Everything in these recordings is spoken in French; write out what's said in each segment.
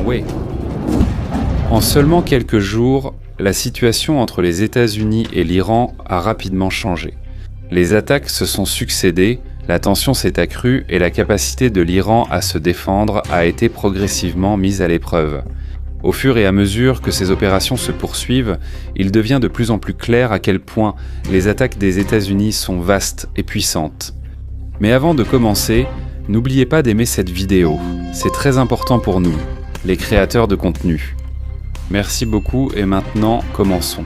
way. En seulement quelques jours, la situation entre les États-Unis et l'Iran a rapidement changé. Les attaques se sont succédées, la tension s'est accrue et la capacité de l'Iran à se défendre a été progressivement mise à l'épreuve. Au fur et à mesure que ces opérations se poursuivent, il devient de plus en plus clair à quel point les attaques des États-Unis sont vastes et puissantes. Mais avant de commencer, n'oubliez pas d'aimer cette vidéo, c'est très important pour nous, les créateurs de contenu. Merci beaucoup et maintenant, commençons.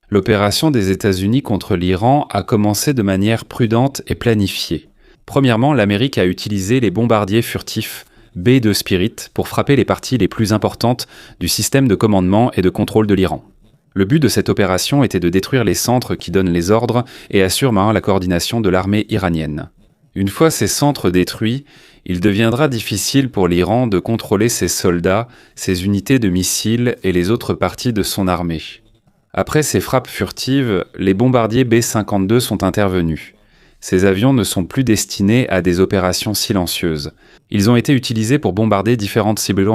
L'opération des États-Unis contre l'Iran a commencé de manière prudente et planifiée. Premièrement, l'Amérique a utilisé les bombardiers furtifs B-2 Spirit pour frapper les parties les plus importantes du système de commandement et de contrôle de l'Iran. Le but de cette opération était de détruire les centres qui donnent les ordres et assurent la coordination de l'armée iranienne. Une fois ces centres détruits, il deviendra difficile pour l'Iran de contrôler ses soldats, ses unités de missiles et les autres parties de son armée. Après ces frappes furtives, les bombardiers B-52 sont intervenus. Ces avions ne sont plus destinés à des opérations silencieuses. Ils ont été utilisés pour bombarder différentes cibles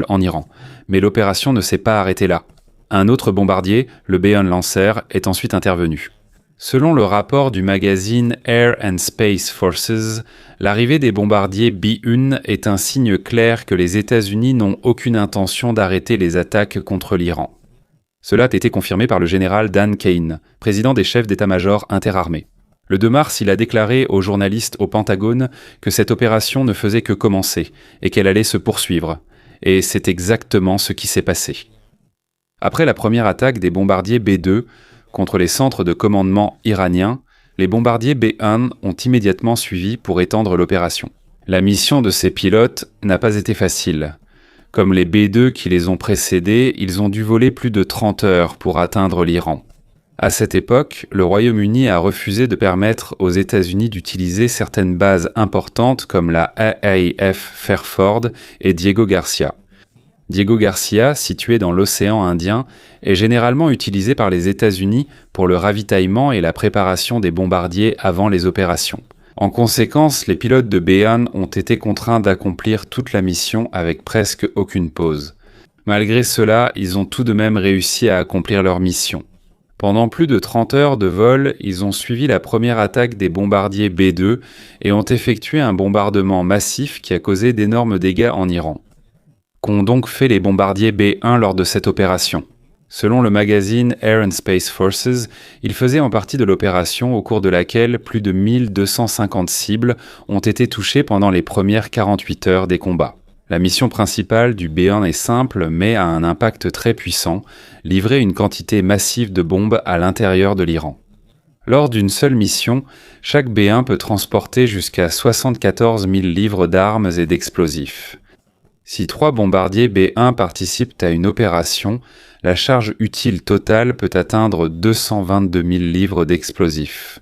en Iran, mais l'opération ne s'est pas arrêtée là. Un autre bombardier, le B-1 Lancer, est ensuite intervenu. Selon le rapport du magazine Air and Space Forces, l'arrivée des bombardiers B-1 est un signe clair que les États-Unis n'ont aucune intention d'arrêter les attaques contre l'Iran. Cela a été confirmé par le général Dan Kane, président des chefs d'état-major interarmés. Le 2 mars, il a déclaré aux journalistes au Pentagone que cette opération ne faisait que commencer et qu'elle allait se poursuivre. Et c'est exactement ce qui s'est passé. Après la première attaque des bombardiers B-2 contre les centres de commandement iraniens, les bombardiers B-1 ont immédiatement suivi pour étendre l'opération. La mission de ces pilotes n'a pas été facile. Comme les B-2 qui les ont précédés, ils ont dû voler plus de 30 heures pour atteindre l'Iran. À cette époque, le Royaume-Uni a refusé de permettre aux États-Unis d'utiliser certaines bases importantes comme la AAF Fairford et Diego Garcia. Diego Garcia, situé dans l'océan Indien, est généralement utilisé par les États-Unis pour le ravitaillement et la préparation des bombardiers avant les opérations. En conséquence, les pilotes de B-1 ont été contraints d'accomplir toute la mission avec presque aucune pause. Malgré cela, ils ont tout de même réussi à accomplir leur mission. Pendant plus de 30 heures de vol, ils ont suivi la première attaque des bombardiers B-2 et ont effectué un bombardement massif qui a causé d'énormes dégâts en Iran. Qu'ont donc fait les bombardiers B-1 lors de cette opération ? Selon le magazine Air and Space Forces, ils faisaient en partie de l'opération au cours de laquelle plus de 1250 cibles ont été touchées pendant les premières 48 heures des combats. La mission principale du B-1 est simple mais a un impact très puissant, livrer une quantité massive de bombes à l'intérieur de l'Iran. Lors d'une seule mission, chaque B-1 peut transporter jusqu'à 74 000 livres d'armes et d'explosifs. Si 3 bombardiers B-1 participent à une opération, la charge utile totale peut atteindre 222 000 livres d'explosifs.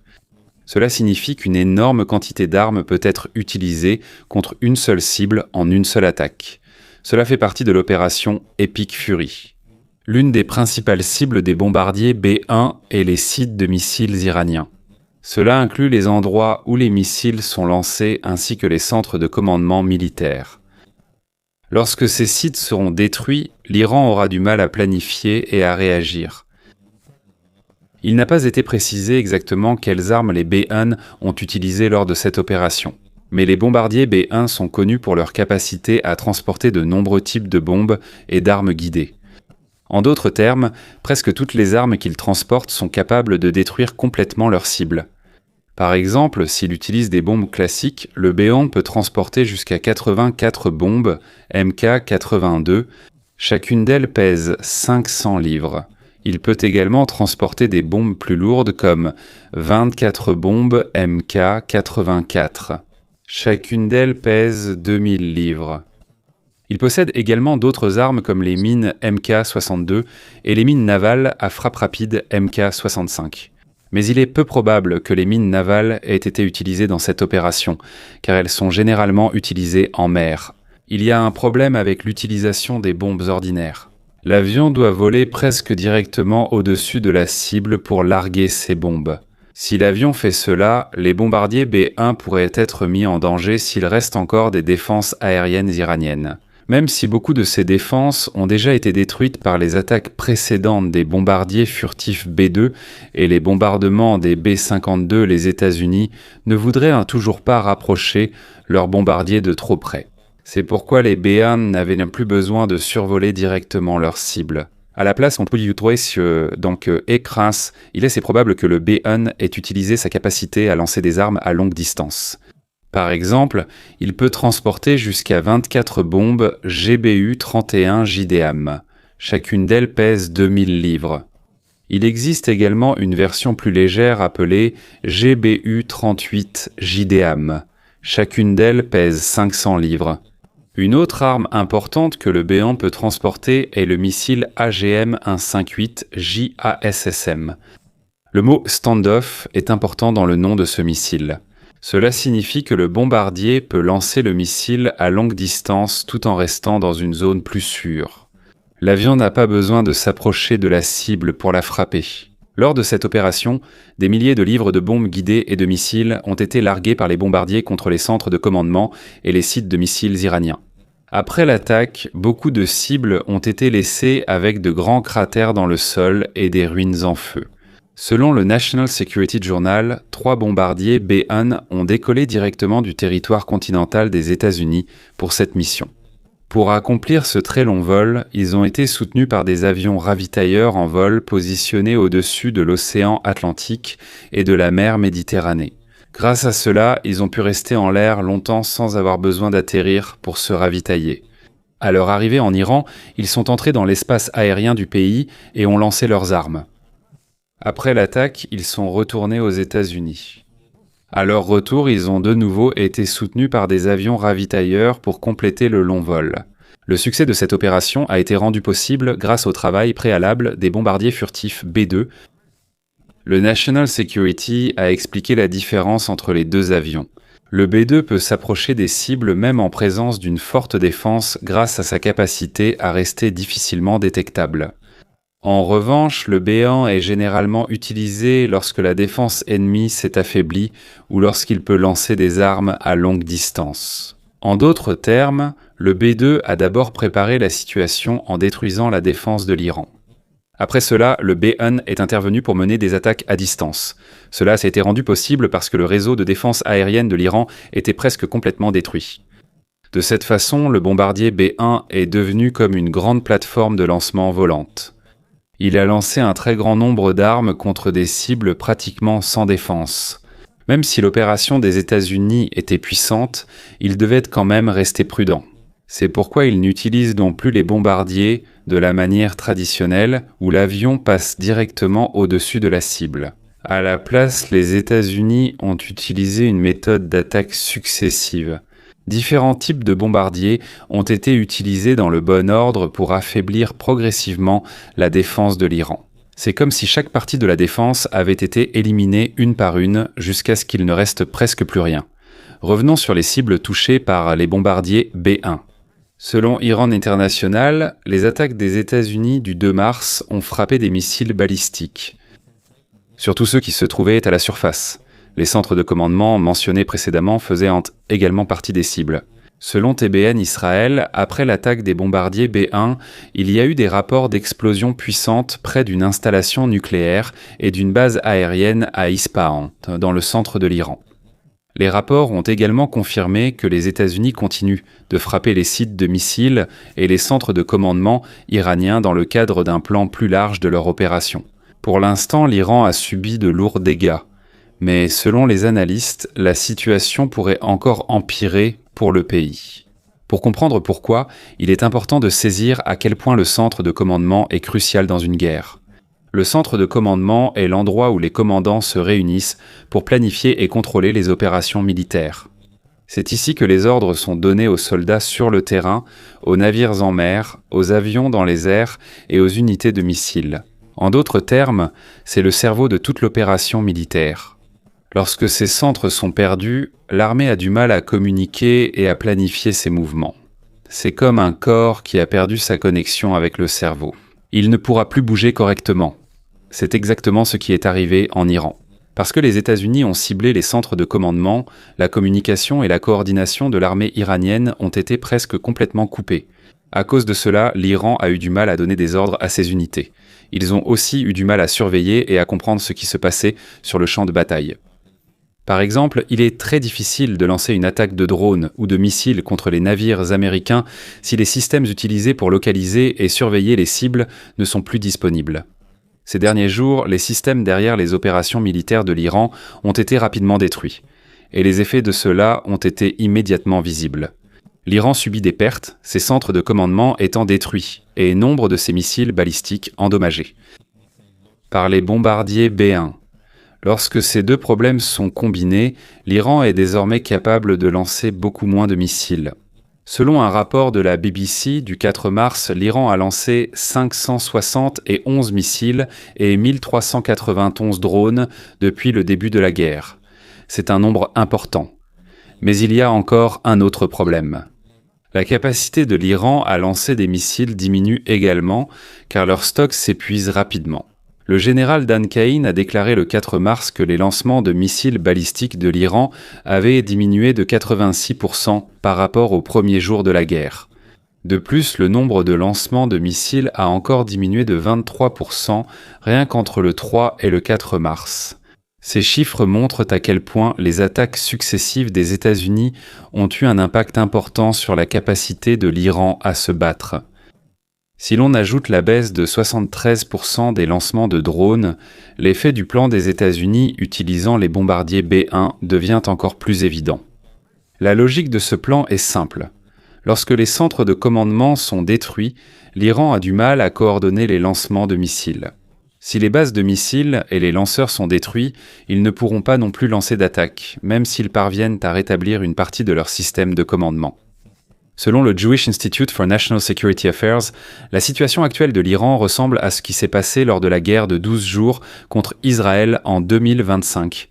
Cela signifie qu'une énorme quantité d'armes peut être utilisée contre une seule cible en une seule attaque. Cela fait partie de l'opération Epic Fury. L'une des principales cibles des bombardiers B-1 est les sites de missiles iraniens. Cela inclut les endroits où les missiles sont lancés ainsi que les centres de commandement militaires. Lorsque ces sites seront détruits, l'Iran aura du mal à planifier et à réagir. Il n'a pas été précisé exactement quelles armes les B-1 ont utilisées lors de cette opération. Mais les bombardiers B-1 sont connus pour leur capacité à transporter de nombreux types de bombes et d'armes guidées. En d'autres termes, presque toutes les armes qu'ils transportent sont capables de détruire complètement leur cible. Par exemple, s'il utilise des bombes classiques, le B-1 peut transporter jusqu'à 84 bombes MK82. Chacune d'elles pèse 500 livres. Il peut également transporter des bombes plus lourdes comme 24 bombes MK84. Chacune d'elles pèse 2000 livres. Il possède également d'autres armes comme les mines MK62 et les mines navales à frappe rapide MK65. Mais il est peu probable que les mines navales aient été utilisées dans cette opération, car elles sont généralement utilisées en mer. Il y a un problème avec l'utilisation des bombes ordinaires. L'avion doit voler presque directement au-dessus de la cible pour larguer ses bombes. Si l'avion fait cela, les bombardiers B-1 pourraient être mis en danger s'il reste encore des défenses aériennes iraniennes. Même si beaucoup de ces défenses ont déjà été détruites par les attaques précédentes des bombardiers furtifs B-2 et les bombardements des B-52, les États-Unis ne voudraient toujours pas rapprocher leurs bombardiers de trop près. C'est pourquoi les B-1 n'avaient plus besoin de survoler directement leurs cibles. À la place, on peut y trouver écrans. Il est assez probable que le B-1 ait utilisé sa capacité à lancer des armes à longue distance. Par exemple, il peut transporter jusqu'à 24 bombes GBU-31 JDAM. Chacune d'elles pèse 2000 livres. Il existe également une version plus légère appelée GBU-38 JDAM. Chacune d'elles pèse 500 livres. Une autre arme importante que le B-1 peut transporter est le missile AGM-158 JASSM. Le mot « standoff » est important dans le nom de ce missile. Cela signifie que le bombardier peut lancer le missile à longue distance tout en restant dans une zone plus sûre. L'avion n'a pas besoin de s'approcher de la cible pour la frapper. Lors de cette opération, des milliers de livres de bombes guidées et de missiles ont été largués par les bombardiers contre les centres de commandement et les sites de missiles iraniens. Après l'attaque, beaucoup de cibles ont été laissées avec de grands cratères dans le sol et des ruines en feu. Selon le National Security Journal, 3 bombardiers B-1 ont décollé directement du territoire continental des États-Unis pour cette mission. Pour accomplir ce très long vol, ils ont été soutenus par des avions ravitailleurs en vol positionnés au-dessus de l'océan Atlantique et de la mer Méditerranée. Grâce à cela, ils ont pu rester en l'air longtemps sans avoir besoin d'atterrir pour se ravitailler. À leur arrivée en Iran, ils sont entrés dans l'espace aérien du pays et ont lancé leurs armes. Après l'attaque, ils sont retournés aux États-Unis. À leur retour, ils ont de nouveau été soutenus par des avions ravitailleurs pour compléter le long vol. Le succès de cette opération a été rendu possible grâce au travail préalable des bombardiers furtifs B-2. Le National Security a expliqué la différence entre les deux avions. Le B-2 peut s'approcher des cibles même en présence d'une forte défense grâce à sa capacité à rester difficilement détectable. En revanche, le B-1 est généralement utilisé lorsque la défense ennemie s'est affaiblie ou lorsqu'il peut lancer des armes à longue distance. En d'autres termes, le B-2 a d'abord préparé la situation en détruisant la défense de l'Iran. Après cela, le B-1 est intervenu pour mener des attaques à distance. Cela s'est été rendu possible parce que le réseau de défense aérienne de l'Iran était presque complètement détruit. De cette façon, le bombardier B-1 est devenu comme une grande plateforme de lancement volante. Il a lancé un très grand nombre d'armes contre des cibles pratiquement sans défense. Même si l'opération des États-Unis était puissante, il devait quand même rester prudent. C'est pourquoi il n'utilise non plus les bombardiers de la manière traditionnelle où l'avion passe directement au-dessus de la cible. À la place, les États-Unis ont utilisé une méthode d'attaque successive. Différents types de bombardiers ont été utilisés dans le bon ordre pour affaiblir progressivement la défense de l'Iran. C'est comme si chaque partie de la défense avait été éliminée une par une jusqu'à ce qu'il ne reste presque plus rien. Revenons sur les cibles touchées par les bombardiers B-1. Selon Iran International, les attaques des États-Unis du 2 mars ont frappé des missiles balistiques, surtout ceux qui se trouvaient à la surface. Les centres de commandement mentionnés précédemment faisaient également partie des cibles. Selon TBN Israël, après l'attaque des bombardiers B-1, il y a eu des rapports d'explosions puissantes près d'une installation nucléaire et d'une base aérienne à Ispahan, dans le centre de l'Iran. Les rapports ont également confirmé que les États-Unis continuent de frapper les sites de missiles et les centres de commandement iraniens dans le cadre d'un plan plus large de leur opération. Pour l'instant, l'Iran a subi de lourds dégâts. Mais selon les analystes, la situation pourrait encore empirer pour le pays. Pour comprendre pourquoi, il est important de saisir à quel point le centre de commandement est crucial dans une guerre. Le centre de commandement est l'endroit où les commandants se réunissent pour planifier et contrôler les opérations militaires. C'est ici que les ordres sont donnés aux soldats sur le terrain, aux navires en mer, aux avions dans les airs et aux unités de missiles. En d'autres termes, c'est le cerveau de toute l'opération militaire. Lorsque ces centres sont perdus, l'armée a du mal à communiquer et à planifier ses mouvements. C'est comme un corps qui a perdu sa connexion avec le cerveau. Il ne pourra plus bouger correctement. C'est exactement ce qui est arrivé en Iran. Parce que les États-Unis ont ciblé les centres de commandement, la communication et la coordination de l'armée iranienne ont été presque complètement coupées. À cause de cela, l'Iran a eu du mal à donner des ordres à ses unités. Ils ont aussi eu du mal à surveiller et à comprendre ce qui se passait sur le champ de bataille. Par exemple, il est très difficile de lancer une attaque de drones ou de missiles contre les navires américains si les systèmes utilisés pour localiser et surveiller les cibles ne sont plus disponibles. Ces derniers jours, les systèmes derrière les opérations militaires de l'Iran ont été rapidement détruits, et les effets de cela ont été immédiatement visibles. L'Iran subit des pertes, ses centres de commandement étant détruits, et nombre de ses missiles balistiques endommagés. Par les bombardiers B-1. Lorsque ces deux problèmes sont combinés, l'Iran est désormais capable de lancer beaucoup moins de missiles. Selon un rapport de la BBC du 4 mars, l'Iran a lancé 571 missiles et 1391 drones depuis le début de la guerre. C'est un nombre important. Mais il y a encore un autre problème. La capacité de l'Iran à lancer des missiles diminue également, car leur stock s'épuise rapidement. Le général Dan Cain a déclaré le 4 mars que les lancements de missiles balistiques de l'Iran avaient diminué de 86% par rapport au premier jour de la guerre. De plus, le nombre de lancements de missiles a encore diminué de 23% rien qu'entre le 3 et le 4 mars. Ces chiffres montrent à quel point les attaques successives des États-Unis ont eu un impact important sur la capacité de l'Iran à se battre. Si l'on ajoute la baisse de 73% des lancements de drones, l'effet du plan des États-Unis utilisant les bombardiers B-1 devient encore plus évident. La logique de ce plan est simple. Lorsque les centres de commandement sont détruits, l'Iran a du mal à coordonner les lancements de missiles. Si les bases de missiles et les lanceurs sont détruits, ils ne pourront pas non plus lancer d'attaques, même s'ils parviennent à rétablir une partie de leur système de commandement. Selon le Jewish Institute for National Security Affairs, la situation actuelle de l'Iran ressemble à ce qui s'est passé lors de la guerre de 12 jours contre Israël en 2025.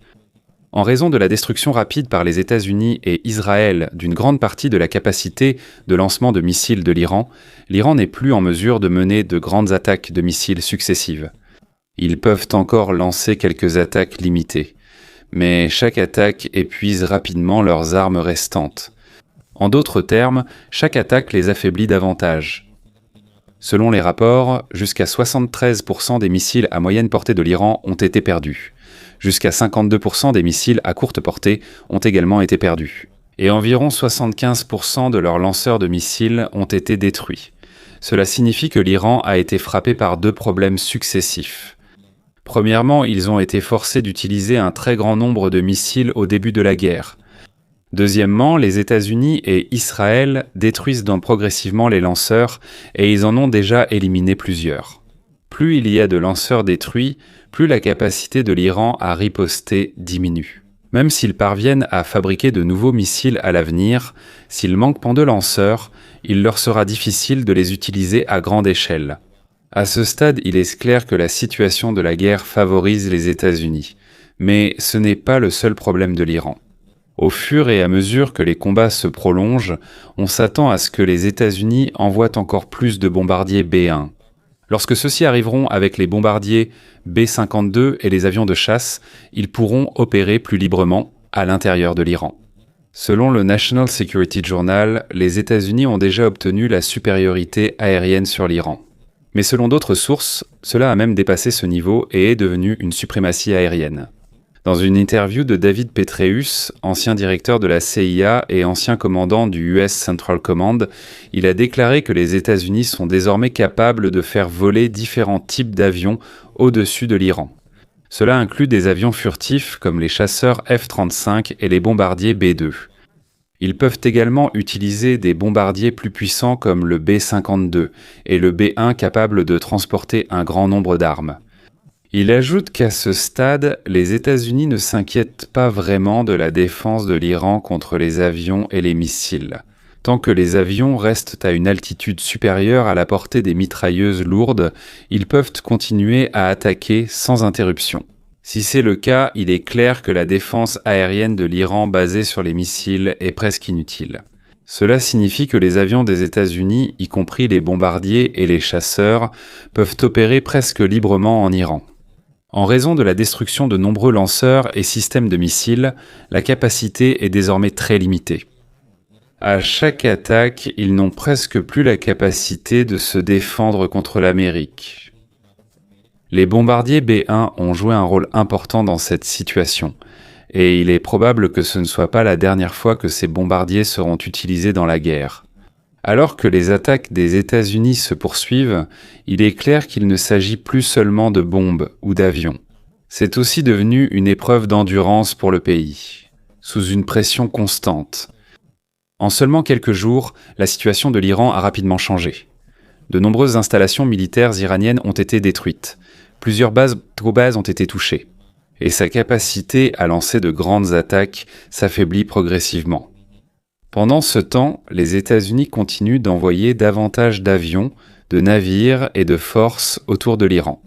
En raison de la destruction rapide par les États-Unis et Israël d'une grande partie de la capacité de lancement de missiles de l'Iran, l'Iran n'est plus en mesure de mener de grandes attaques de missiles successives. Ils peuvent encore lancer quelques attaques limitées, mais chaque attaque épuise rapidement leurs armes restantes. En d'autres termes, chaque attaque les affaiblit davantage. Selon les rapports, jusqu'à 73% des missiles à moyenne portée de l'Iran ont été perdus. Jusqu'à 52% des missiles à courte portée ont également été perdus. Et environ 75% de leurs lanceurs de missiles ont été détruits. Cela signifie que l'Iran a été frappé par deux problèmes successifs. Premièrement, ils ont été forcés d'utiliser un très grand nombre de missiles au début de la guerre. Deuxièmement, les États-Unis et Israël détruisent donc progressivement les lanceurs et ils en ont déjà éliminé plusieurs. Plus il y a de lanceurs détruits, plus la capacité de l'Iran à riposter diminue. Même s'ils parviennent à fabriquer de nouveaux missiles à l'avenir, s'ils manquent de lanceurs, il leur sera difficile de les utiliser à grande échelle. À ce stade, il est clair que la situation de la guerre favorise les États-Unis. Mais ce n'est pas le seul problème de l'Iran. Au fur et à mesure que les combats se prolongent, on s'attend à ce que les États-Unis envoient encore plus de bombardiers B-1. Lorsque ceux-ci arriveront avec les bombardiers B-52 et les avions de chasse, ils pourront opérer plus librement à l'intérieur de l'Iran. Selon le National Security Journal, les États-Unis ont déjà obtenu la supériorité aérienne sur l'Iran. Mais selon d'autres sources, cela a même dépassé ce niveau et est devenu une suprématie aérienne. Dans une interview de David Petraeus, ancien directeur de la CIA et ancien commandant du US Central Command, il a déclaré que les États-Unis sont désormais capables de faire voler différents types d'avions au-dessus de l'Iran. Cela inclut des avions furtifs comme les chasseurs F-35 et les bombardiers B-2. Ils peuvent également utiliser des bombardiers plus puissants comme le B-52 et le B-1 capable de transporter un grand nombre d'armes. Il ajoute qu'à ce stade, les États-Unis ne s'inquiètent pas vraiment de la défense de l'Iran contre les avions et les missiles. Tant que les avions restent à une altitude supérieure à la portée des mitrailleuses lourdes, ils peuvent continuer à attaquer sans interruption. Si c'est le cas, il est clair que la défense aérienne de l'Iran basée sur les missiles est presque inutile. Cela signifie que les avions des États-Unis, y compris les bombardiers et les chasseurs, peuvent opérer presque librement en Iran. En raison de la destruction de nombreux lanceurs et systèmes de missiles, la capacité est désormais très limitée. À chaque attaque, ils n'ont presque plus la capacité de se défendre contre l'Amérique. Les bombardiers B-1 ont joué un rôle important dans cette situation, et il est probable que ce ne soit pas la dernière fois que ces bombardiers seront utilisés dans la guerre. Alors que les attaques des États-Unis se poursuivent, il est clair qu'il ne s'agit plus seulement de bombes ou d'avions. C'est aussi devenu une épreuve d'endurance pour le pays, sous une pression constante. En seulement quelques jours, la situation de l'Iran a rapidement changé. De nombreuses installations militaires iraniennes ont été détruites. Plusieurs bases ont été touchées. Et sa capacité à lancer de grandes attaques s'affaiblit progressivement. Pendant ce temps, les États-Unis continuent d'envoyer davantage d'avions, de navires et de forces autour de l'Iran.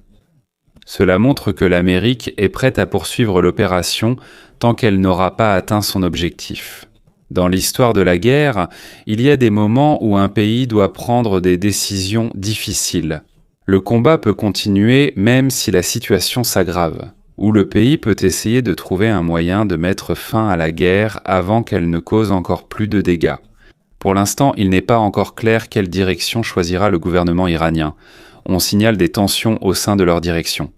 Cela montre que l'Amérique est prête à poursuivre l'opération tant qu'elle n'aura pas atteint son objectif. Dans l'histoire de la guerre, il y a des moments où un pays doit prendre des décisions difficiles. Le combat peut continuer même si la situation s'aggrave, ou le pays peut essayer de trouver un moyen de mettre fin à la guerre avant qu'elle ne cause encore plus de dégâts. Pour l'instant, il n'est pas encore clair quelle direction choisira le gouvernement iranien. On signale des tensions au sein de leur direction.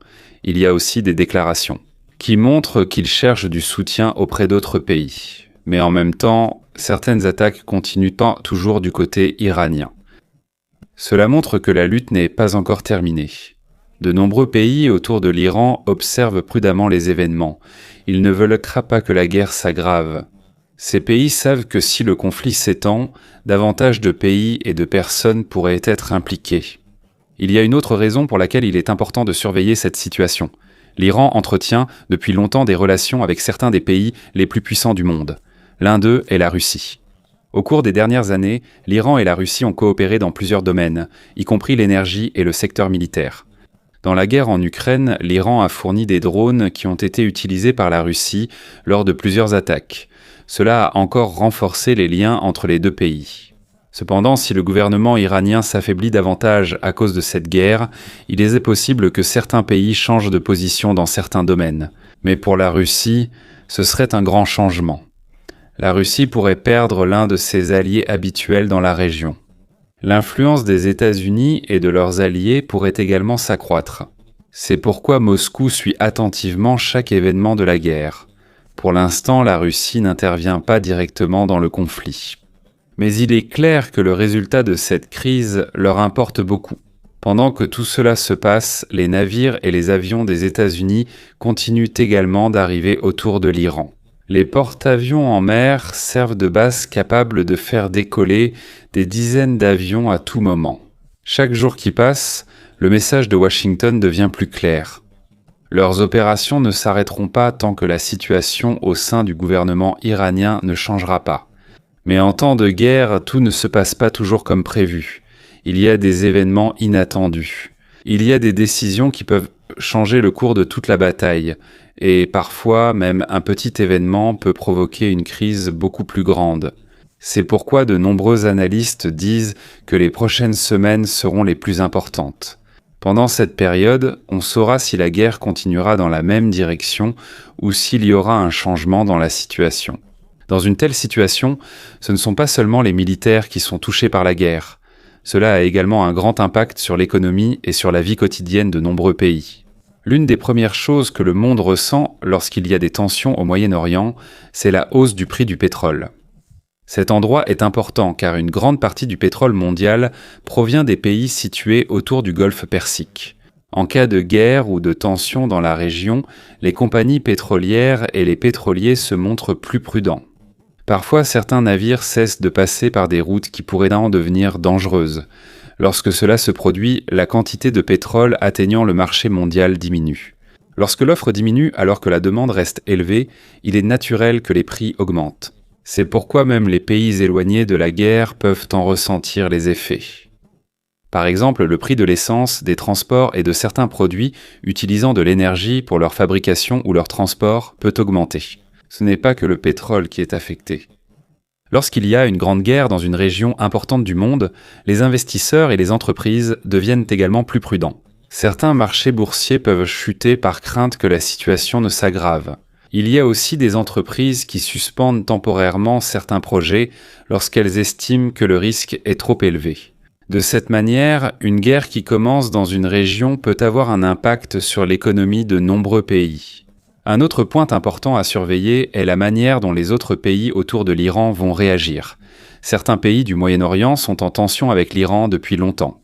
Il y a aussi des déclarations qui montrent qu'ils cherchent du soutien auprès d'autres pays. Mais en même temps, certaines attaques continuent toujours du côté iranien. Cela montre que la lutte n'est pas encore terminée. De nombreux pays autour de l'Iran observent prudemment les événements. Ils ne veulent pas que la guerre s'aggrave. Ces pays savent que si le conflit s'étend, davantage de pays et de personnes pourraient être impliqués. Il y a une autre raison pour laquelle il est important de surveiller cette situation. L'Iran entretient depuis longtemps des relations avec certains des pays les plus puissants du monde. L'un d'eux est la Russie. Au cours des dernières années, l'Iran et la Russie ont coopéré dans plusieurs domaines, y compris l'énergie et le secteur militaire. Dans la guerre en Ukraine, l'Iran a fourni des drones qui ont été utilisés par la Russie lors de plusieurs attaques. Cela a encore renforcé les liens entre les deux pays. Cependant, si le gouvernement iranien s'affaiblit davantage à cause de cette guerre, il est possible que certains pays changent de position dans certains domaines. Mais pour la Russie, ce serait un grand changement. La Russie pourrait perdre l'un de ses alliés habituels dans la région. L'influence des États-Unis et de leurs alliés pourrait également s'accroître. C'est pourquoi Moscou suit attentivement chaque événement de la guerre. Pour l'instant, la Russie n'intervient pas directement dans le conflit. Mais il est clair que le résultat de cette crise leur importe beaucoup. Pendant que tout cela se passe, les navires et les avions des États-Unis continuent également d'arriver autour de l'Iran. Les porte-avions en mer servent de base capable de faire décoller des dizaines d'avions à tout moment. Chaque jour qui passe, le message de Washington devient plus clair. Leurs opérations ne s'arrêteront pas tant que la situation au sein du gouvernement iranien ne changera pas. Mais en temps de guerre, tout ne se passe pas toujours comme prévu. Il y a des événements inattendus. Il y a des décisions qui peuvent changer le cours de toute la bataille. Et parfois, même un petit événement peut provoquer une crise beaucoup plus grande. C'est pourquoi de nombreux analystes disent que les prochaines semaines seront les plus importantes. Pendant cette période, on saura si la guerre continuera dans la même direction ou s'il y aura un changement dans la situation. Dans une telle situation, ce ne sont pas seulement les militaires qui sont touchés par la guerre. Cela a également un grand impact sur l'économie et sur la vie quotidienne de nombreux pays. L'une des premières choses que le monde ressent lorsqu'il y a des tensions au Moyen-Orient, c'est la hausse du prix du pétrole. Cet endroit est important car une grande partie du pétrole mondial provient des pays situés autour du golfe Persique. En cas de guerre ou de tension dans la région, les compagnies pétrolières et les pétroliers se montrent plus prudents. Parfois, certains navires cessent de passer par des routes qui pourraient en devenir dangereuses. Lorsque cela se produit, la quantité de pétrole atteignant le marché mondial diminue. Lorsque l'offre diminue alors que la demande reste élevée, il est naturel que les prix augmentent. C'est pourquoi même les pays éloignés de la guerre peuvent en ressentir les effets. Par exemple, le prix de l'essence, des transports et de certains produits utilisant de l'énergie pour leur fabrication ou leur transport peut augmenter. Ce n'est pas que le pétrole qui est affecté. Lorsqu'il y a une grande guerre dans une région importante du monde, les investisseurs et les entreprises deviennent également plus prudents. Certains marchés boursiers peuvent chuter par crainte que la situation ne s'aggrave. Il y a aussi des entreprises qui suspendent temporairement certains projets lorsqu'elles estiment que le risque est trop élevé. De cette manière, une guerre qui commence dans une région peut avoir un impact sur l'économie de nombreux pays. Un autre point important à surveiller est la manière dont les autres pays autour de l'Iran vont réagir. Certains pays du Moyen-Orient sont en tension avec l'Iran depuis longtemps.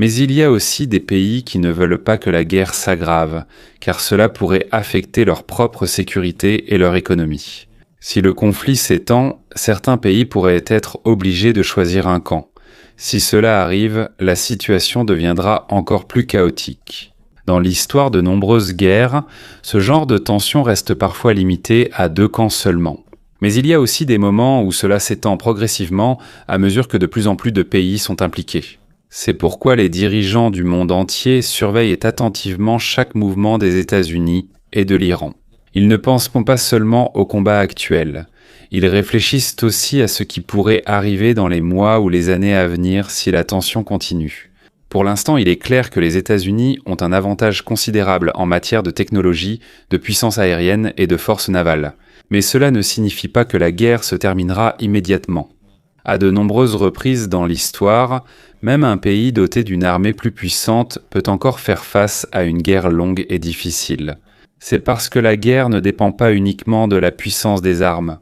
Mais il y a aussi des pays qui ne veulent pas que la guerre s'aggrave, car cela pourrait affecter leur propre sécurité et leur économie. Si le conflit s'étend, certains pays pourraient être obligés de choisir un camp. Si cela arrive, la situation deviendra encore plus chaotique. Dans l'histoire de nombreuses guerres, ce genre de tension reste parfois limité à 2 camps seulement. Mais il y a aussi des moments où cela s'étend progressivement à mesure que de plus en plus de pays sont impliqués. C'est pourquoi les dirigeants du monde entier surveillent attentivement chaque mouvement des États-Unis et de l'Iran. Ils ne pensent pas seulement au combat actuel, ils réfléchissent aussi à ce qui pourrait arriver dans les mois ou les années à venir si la tension continue. Pour l'instant, il est clair que les États-Unis ont un avantage considérable en matière de technologie, de puissance aérienne et de force navale. Mais cela ne signifie pas que la guerre se terminera immédiatement. À de nombreuses reprises dans l'histoire, même un pays doté d'une armée plus puissante peut encore faire face à une guerre longue et difficile. C'est parce que la guerre ne dépend pas uniquement de la puissance des armes.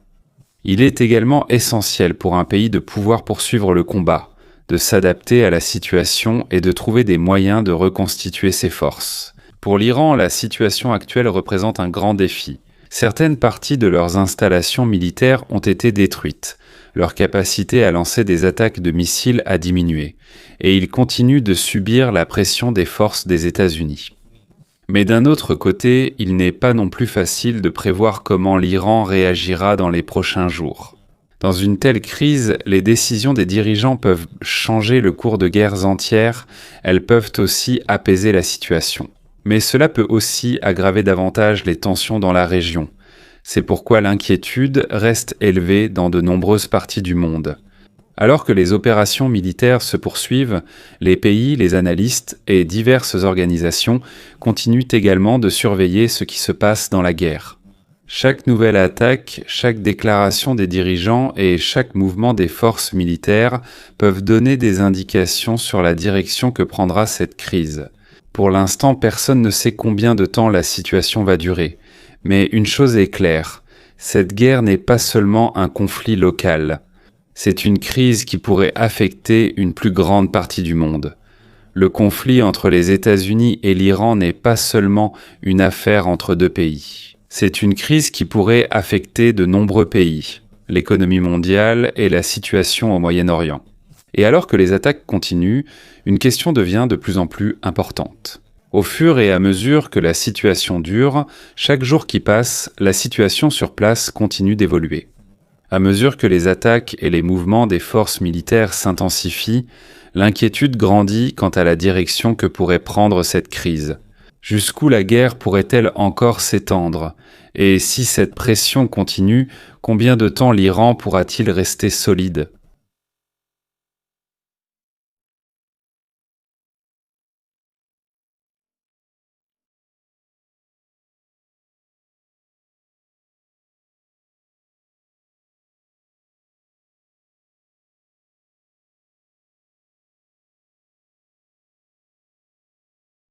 Il est également essentiel pour un pays de pouvoir poursuivre le combat, de s'adapter à la situation et de trouver des moyens de reconstituer ses forces. Pour l'Iran, la situation actuelle représente un grand défi. Certaines parties de leurs installations militaires ont été détruites. Leur capacité à lancer des attaques de missiles a diminué, et ils continuent de subir la pression des forces des États-Unis. Mais d'un autre côté, il n'est pas non plus facile de prévoir comment l'Iran réagira dans les prochains jours. Dans une telle crise, les décisions des dirigeants peuvent changer le cours de guerres entières, elles peuvent aussi apaiser la situation. Mais cela peut aussi aggraver davantage les tensions dans la région. C'est pourquoi l'inquiétude reste élevée dans de nombreuses parties du monde. Alors que les opérations militaires se poursuivent, les pays, les analystes et diverses organisations continuent également de surveiller ce qui se passe dans la guerre. Chaque nouvelle attaque, chaque déclaration des dirigeants et chaque mouvement des forces militaires peuvent donner des indications sur la direction que prendra cette crise. Pour l'instant, personne ne sait combien de temps la situation va durer. Mais une chose est claire, cette guerre n'est pas seulement un conflit local. C'est une crise qui pourrait affecter une plus grande partie du monde. Le conflit entre les États-Unis et l'Iran n'est pas seulement une affaire entre 2 pays. C'est une crise qui pourrait affecter de nombreux pays, l'économie mondiale et la situation au Moyen-Orient. Et alors que les attaques continuent, une question devient de plus en plus importante. Au fur et à mesure que la situation dure, chaque jour qui passe, la situation sur place continue d'évoluer. À mesure que les attaques et les mouvements des forces militaires s'intensifient, l'inquiétude grandit quant à la direction que pourrait prendre cette crise. Jusqu'où la guerre pourrait-elle encore s'étendre? Et si cette pression continue, combien de temps l'Iran pourra-t-il rester solide?